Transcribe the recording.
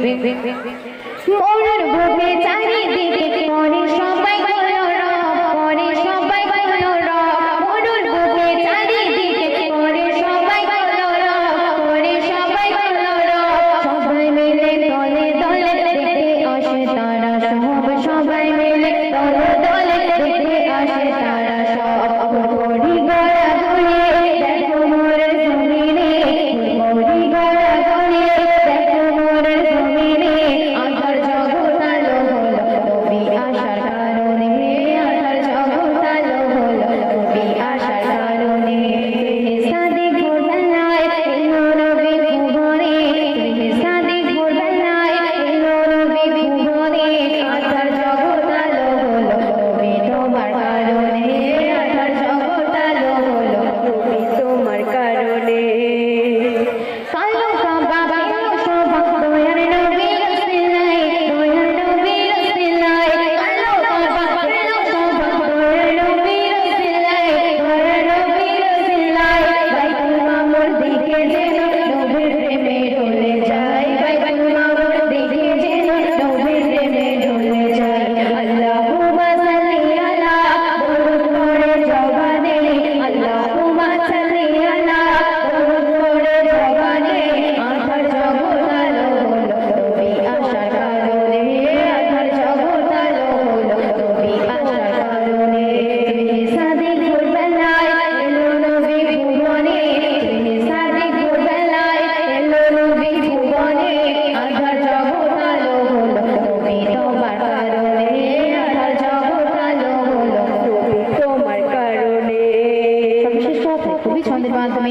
মরুর বুকে চারিদিকে পরে সবাই হলো রব, পরে সবাই হলো রব। মরুর বুকে চারিদিকে পরে সবাই হলো রব, পরে সবাই হলো রব। সবাই মিলে দলে দলে দেখতে আসে তারা সব, সবাই মিলে দলে দলে দেখতে আসে তারা সব। পরি গড়া গড়ে দেখো মোরের জমিনে, পরি গড়া গড়ে দেখো মোরের জমিনে। আধার জগৎ আলো হলো নবী আসার কারণে, আধার জগৎ আলো হলো নবী আসার কারণে। সাদিক ভোরবেলায় এলো নবী ভুবনে, সাদিক ভোরবেলায় এলো নবী ভুবনে। আধার জগৎ আলো হলো নবী তোমার কারণে, আধার জগৎ আলো হলো নবী তোমার কারণে। কালো কাবা পেল শোভা দয়ার নবীর সিলাই, দয়ার নবীর সিলাই। কালো কাবা পেল শোভা দয়ার নবীর সিলাই, দয়ার নবীর সিলাই। বাইতুল মামুর দিকে যেন নবীর প্রেমে ঢলে যায়, বাইতুল মামুর দিকে যেন নবীর প্রেমে ঢলে যায়। আল্লাহুম্মা সাল্লি আলা দরুদ পড়ে জবানে, আল্লাহুম্মা সাল্লি আলা দরুদ পড়ে জবানে। আধার জগৎ আলো হলো নবী আসার কারণে, আধার জগৎ আলো হলো নবী আসার কারণে। সাদিক ভোরবেলায় এলো নবী ভুবনে, সাদিক ভোরবেলায় এলো নবী ভুবনে। আধার জগৎ আলো হলো নবী তোমার কারণে, আধার জগৎ আলো হলো নবী তোমার কারণে। সর্বশেষ কথা খুবই ছন্দের মাধ্যমে